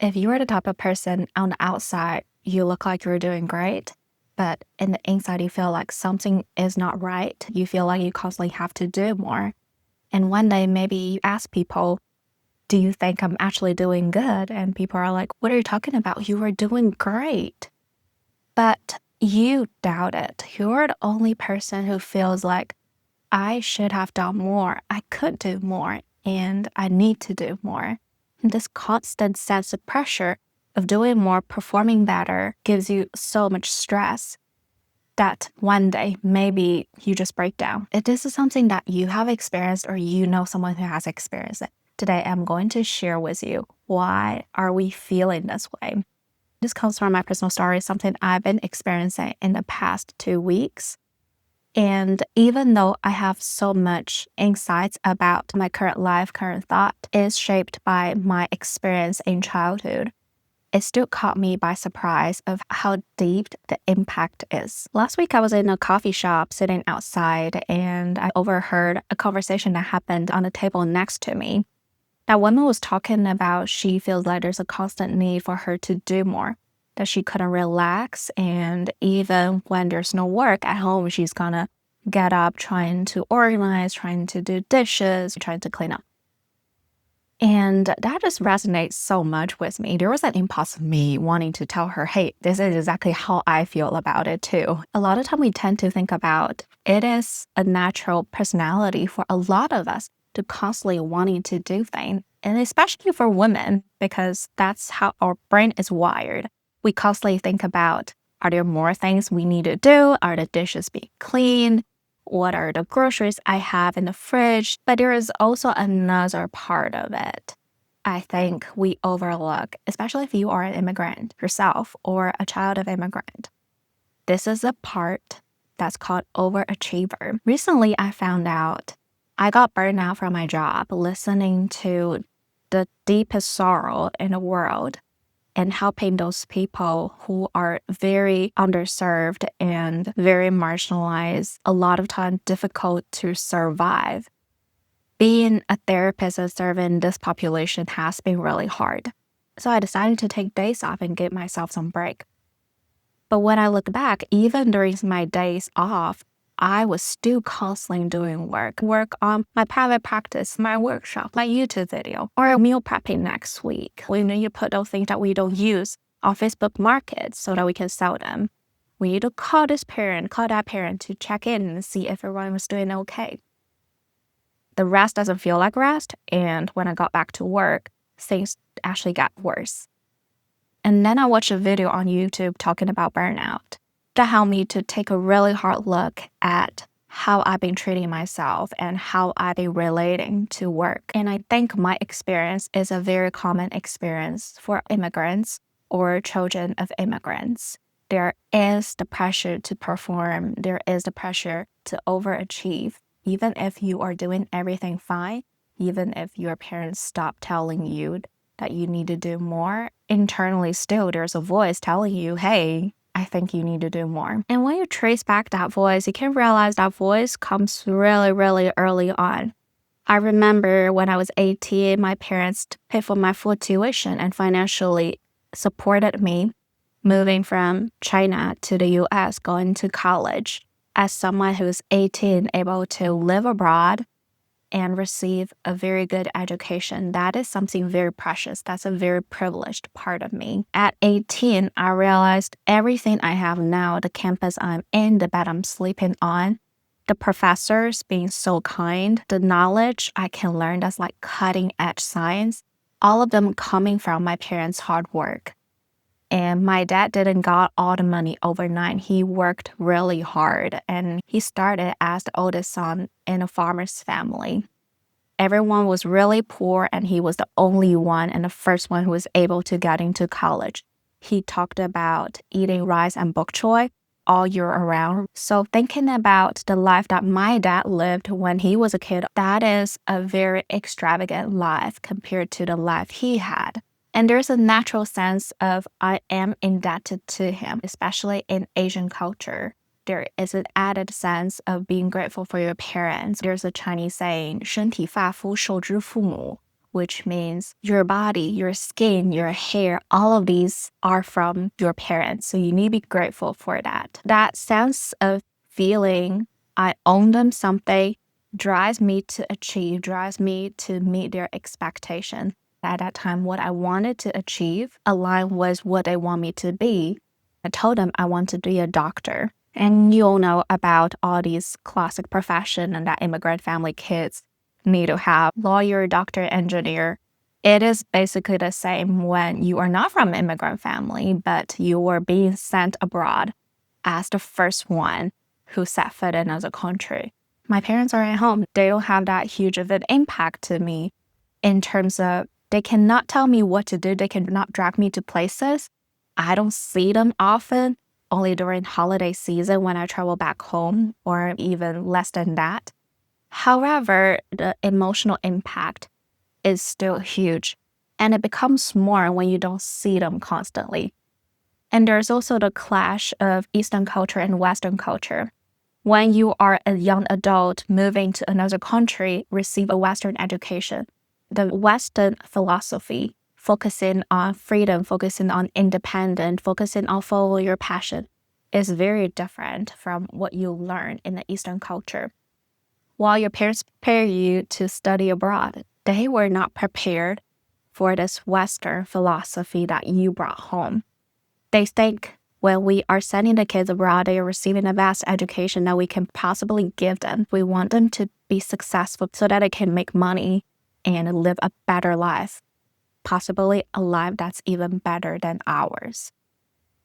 If you are the type of person on the outside, you look like you're doing great, but in the inside, you feel like something is not right. You feel like you constantly have to do more. And one day, maybe you ask people, do you think I'm actually doing good? And people are like, what are you talking about? You are doing great. But you doubt it. You're the only person who feels like, I should have done more. I could do more, and I need to do more. And this constant sense of pressure of doing more, performing better, gives you so much stress that one day maybe you just break down. If this is something that you have experienced or you know someone who has experienced it, today I'm going to share with you why are we feeling this way. This comes from my personal story, something I've been experiencing in the past 2 weeks. And even though I have so much insights about my current life, current thought is shaped by my experience in childhood, it still caught me by surprise of how deep the impact is. Last week, I was in a coffee shop sitting outside and I overheard a conversation that happened on the table next to me. That woman was talking about she feels like there's a constant need for her to do more, that she couldn't relax, and even when there's no work at home, she's gonna get up trying to organize, trying to do dishes, trying to clean up. And that just resonates so much with me. There was an impulse of me wanting to tell her, hey, this is exactly how I feel about it too. A lot of time we tend to think about it is a natural personality for a lot of us to constantly wanting to do things. And especially for women, because that's how our brain is wired. We constantly think about, are there more things we need to do? Are the dishes being cleaned? What are the groceries I have in the fridge? But there is also another part of it I think we overlook, especially if you are an immigrant yourself or a child of immigrant. This is a part that's called overachiever. Recently, I found out I got burned out from my job listening to the deepest sorrow in the world and helping those people who are very underserved and very marginalized, a lot of time difficult to survive. Being a therapist and serving this population has been really hard. So I decided to take days off and give myself some break. But when I look back, even during my days off, I was still constantly doing work on my private practice, my workshop, my YouTube video, or meal prepping next week. We need to put those things that we don't use on Facebook Market so that we can sell them. We need to call this parent, call that parent to check in and see if everyone was doing okay. The rest doesn't feel like rest, and when I got back to work, things actually got worse. And then I watched a video on YouTube talking about burnout. That helped me to take a really hard look at how I've been treating myself and how I've been relating to work. And I think my experience is a very common experience for immigrants or children of immigrants. There is the pressure to perform. There is the pressure to overachieve. Even if you are doing everything fine, even if your parents stop telling you that you need to do more, internally still there's a voice telling you, hey, I think you need to do more. And when you trace back that voice, you can realize that voice comes really, really early on. I remember when I was 18, my parents paid for my full tuition and financially supported me moving from China to the US, going to college. As someone who's 18, able to live abroad and receive a very good education, that is something very precious. That's a very privileged part of me. At 18, I realized everything I have now, the campus I'm in, the bed I'm sleeping on, the professors being so kind, the knowledge I can learn that's like cutting edge science, all of them coming from my parents' hard work. And my dad didn't got all the money overnight. He worked really hard and he started as the oldest son in a farmer's family. Everyone was really poor and he was the only one and the first one who was able to get into college. He talked about eating rice and bok choy all year around. So thinking about the life that my dad lived when he was a kid, that is a very extravagant life compared to the life he had. And there's a natural sense of I am indebted to him, especially in Asian culture. There is an added sense of being grateful for your parents. There's a Chinese saying, 身体发肤受之父母, which means your body, your skin, your hair, all of these are from your parents. So you need to be grateful for that. That sense of feeling I own them something drives me to achieve, drives me to meet their expectation. At that time, what I wanted to achieve aligned with what they want me to be. I told them I want to be a doctor. And you all know about all these classic professions and that immigrant family kids need to have: lawyer, doctor, engineer. It is basically the same when you are not from an immigrant family, but you were being sent abroad as the first one who set foot in as a country. My parents are at home. They don't have that huge of an impact to me in terms of they cannot tell me what to do. They cannot drag me to places. I don't see them often, only during holiday season when I travel back home, or even less than that. However, the emotional impact is still huge, and it becomes more when you don't see them constantly. And there's also the clash of Eastern culture and Western culture. When you are a young adult moving to another country, receive a Western education, the Western philosophy, focusing on freedom, focusing on independence, focusing on follow your passion, is very different from what you learn in the Eastern culture. While your parents prepare you to study abroad, they were not prepared for this Western philosophy that you brought home. They think when we are sending the kids abroad, they are receiving the best education that we can possibly give them. We want them to be successful so that they can make money and live a better life, possibly a life that's even better than ours.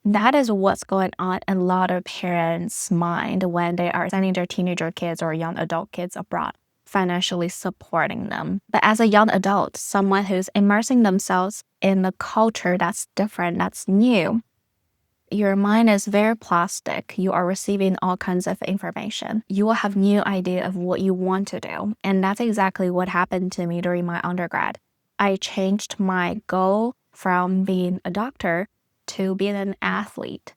That is what's going on in a lot of parents' mind when they are sending their teenager kids or young adult kids abroad, financially supporting them. But as a young adult, someone who's immersing themselves in a culture that's different, that's new, your mind is very plastic. You are receiving all kinds of information. You will have new idea of what you want to do. And that's exactly what happened to me during my undergrad. I changed my goal from being a doctor to being an athlete.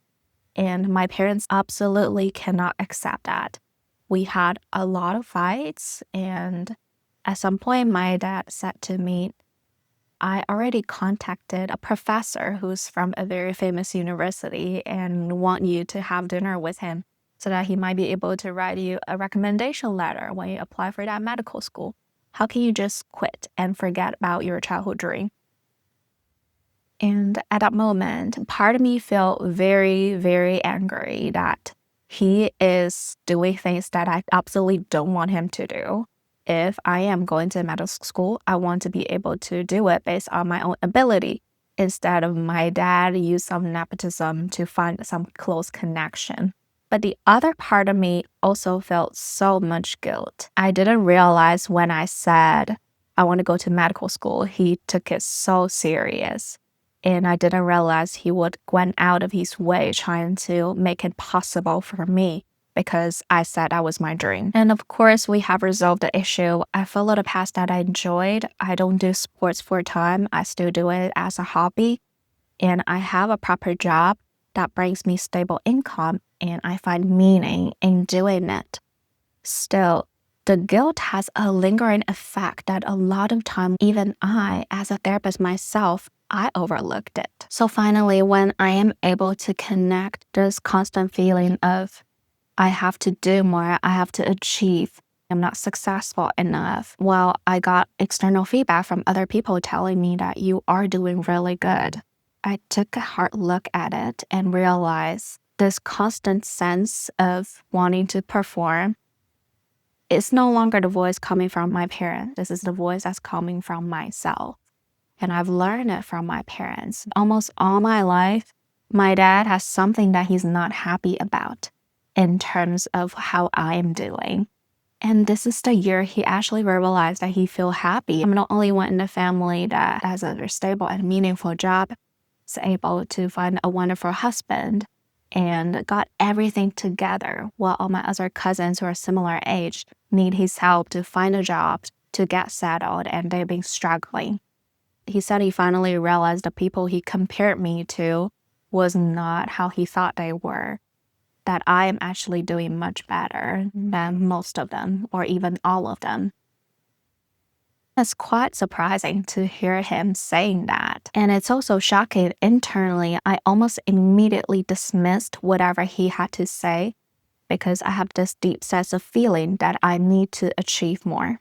And my parents absolutely cannot accept that. We had a lot of fights, and at some point my dad said to me, I already contacted a professor who's from a very famous university and want you to have dinner with him so that he might be able to write you a recommendation letter when you apply for that medical school. How can you just quit and forget about your childhood dream? And at that moment, part of me felt very, very angry that he is doing things that I absolutely don't want him to do. If I am going to medical school, I want to be able to do it based on my own ability instead of my dad use some nepotism to find some close connection. But the other part of me also felt so much guilt. I didn't realize when I said I want to go to medical school, he took it so serious. And I didn't realize he would went out of his way trying to make it possible for me because I said that was my dream. And of course, we have resolved the issue. I followed a path that I enjoyed. I don't do sports full time. I still do it as a hobby. And I have a proper job that brings me stable income, and I find meaning in doing it. Still, the guilt has a lingering effect that a lot of time, even I, as a therapist myself, I overlooked it. So finally, when I am able to connect this constant feeling of I have to do more, I have to achieve, I'm not successful enough, well, I got external feedback from other people telling me that you are doing really good. I took a hard look at it and realized this constant sense of wanting to perform is no longer the voice coming from my parents. This is the voice that's coming from myself. And I've learned it from my parents. Almost all my life, my dad has something that he's not happy about in terms of how I am doing. And this is the year he actually verbalized that he feel happy. I'm the only one in the family that has a stable and meaningful job, is able to find a wonderful husband, and got everything together, while all my other cousins who are similar age need his help to find a job, to get settled, and they've been struggling. He said he finally realized the people he compared me to was not how he thought they were, that I am actually doing much better than most of them, or even all of them. It's quite surprising to hear him saying that. And it's also shocking internally. I almost immediately dismissed whatever he had to say because I have this deep sense of feeling that I need to achieve more.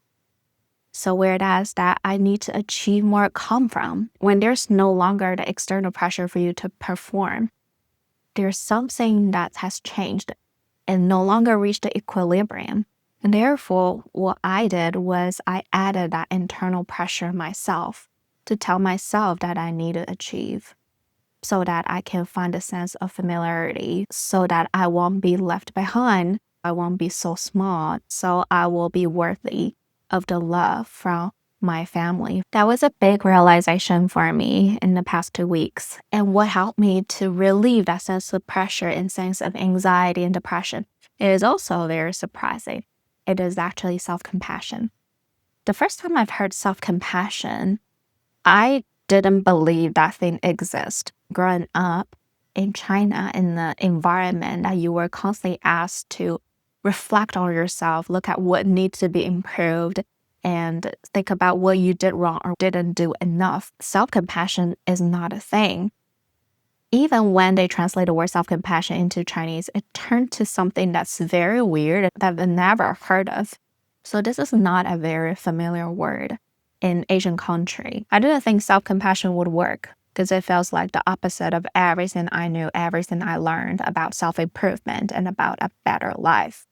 So where does that I need to achieve more come from? When there's no longer the external pressure for you to perform, there's something that has changed and no longer reached the equilibrium. And therefore, what I did was I added that internal pressure myself to tell myself that I need to achieve so that I can find a sense of familiarity, so that I won't be left behind. I won't be so small, so I will be worthy of the love from my family. That was a big realization for me in the past 2 weeks. And what helped me to relieve that sense of pressure and sense of anxiety and depression is also very surprising. It is actually self-compassion. The first time I've heard self-compassion, I didn't believe that thing exists. Growing up in China, in the environment that you were constantly asked to reflect on yourself, look at what needs to be improved, and think about what you did wrong or didn't do enough. Self-compassion is not a thing. Even when they translate the word self-compassion into Chinese, it turned to something that's very weird that I've never heard of. So this is not a very familiar word in Asian country. I didn't think self-compassion would work because it feels like the opposite of everything I knew, everything I learned about self-improvement and about a better life.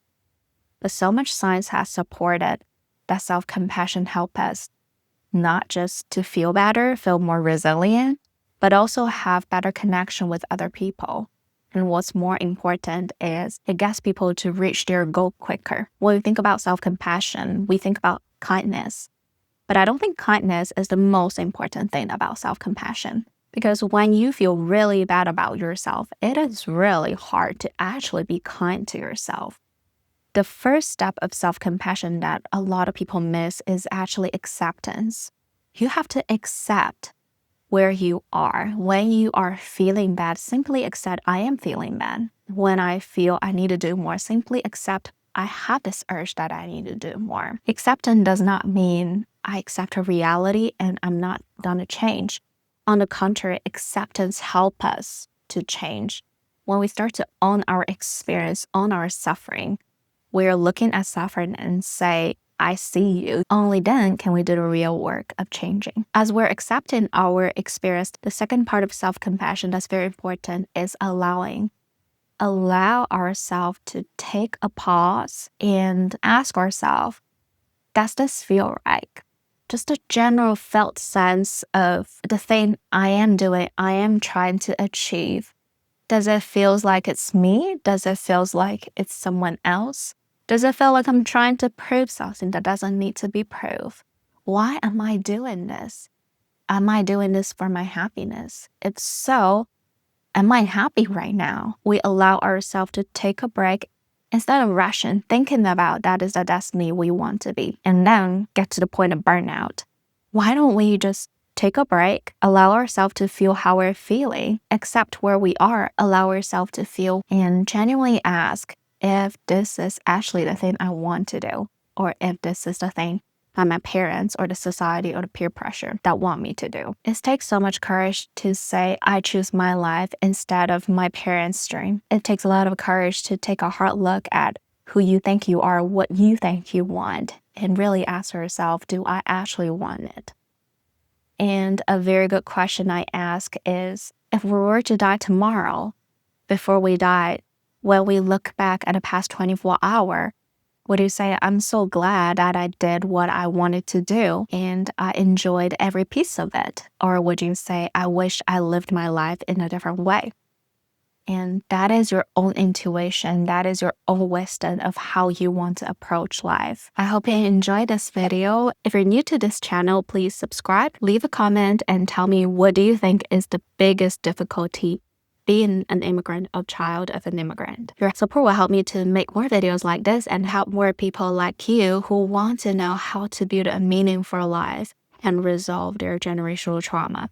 But so much science has supported that self-compassion helps us not just to feel better, feel more resilient, but also have better connection with other people. And what's more important is it gets people to reach their goal quicker. When we think about self-compassion, we think about kindness. But I don't think kindness is the most important thing about self-compassion. Because when you feel really bad about yourself, it is really hard to actually be kind to yourself. The first step of self-compassion that a lot of people miss is actually acceptance. You have to accept where you are. When you are feeling bad, simply accept I am feeling bad. When I feel I need to do more, simply accept I have this urge that I need to do more. Acceptance does not mean I accept a reality and I'm not gonna change. On the contrary, acceptance helps us to change. When we start to own our experience, own our suffering, we're looking at suffering and say, I see you. Only then can we do the real work of changing. As we're accepting our experience, the second part of self-compassion that's very important is allowing. Allow ourselves to take a pause and ask ourselves, does this feel right? Just a general felt sense of the thing I am doing, I am trying to achieve. Does it feel like it's me? Does it feel like it's someone else? Does it feel like I'm trying to prove something that doesn't need to be proved? Why am I doing this? Am I doing this for my happiness? If so, am I happy right now? We allow ourselves to take a break instead of rushing, thinking about that is the destiny we want to be, and then get to the point of burnout. Why don't we just take a break, allow ourselves to feel how we're feeling, accept where we are, allow ourselves to feel, and genuinely ask if this is actually the thing I want to do, or if this is the thing that my parents or the society or the peer pressure that want me to do. It takes so much courage to say, I choose my life instead of my parents' dream. It takes a lot of courage to take a hard look at who you think you are, what you think you want, and really ask yourself, do I actually want it? And a very good question I ask is, if we were to die tomorrow, before we die, when we look back at the past 24 hours, would you say, I'm so glad that I did what I wanted to do and I enjoyed every piece of it? Or would you say, I wish I lived my life in a different way? And that is your own intuition. That is your own wisdom of how you want to approach life. I hope you enjoyed this video. If you're new to this channel, please subscribe, leave a comment, and tell me what do you think is the biggest difficulty being an immigrant or child of an immigrant. Your support will help me to make more videos like this and help more people like you who want to know how to build a meaningful life and resolve their generational trauma.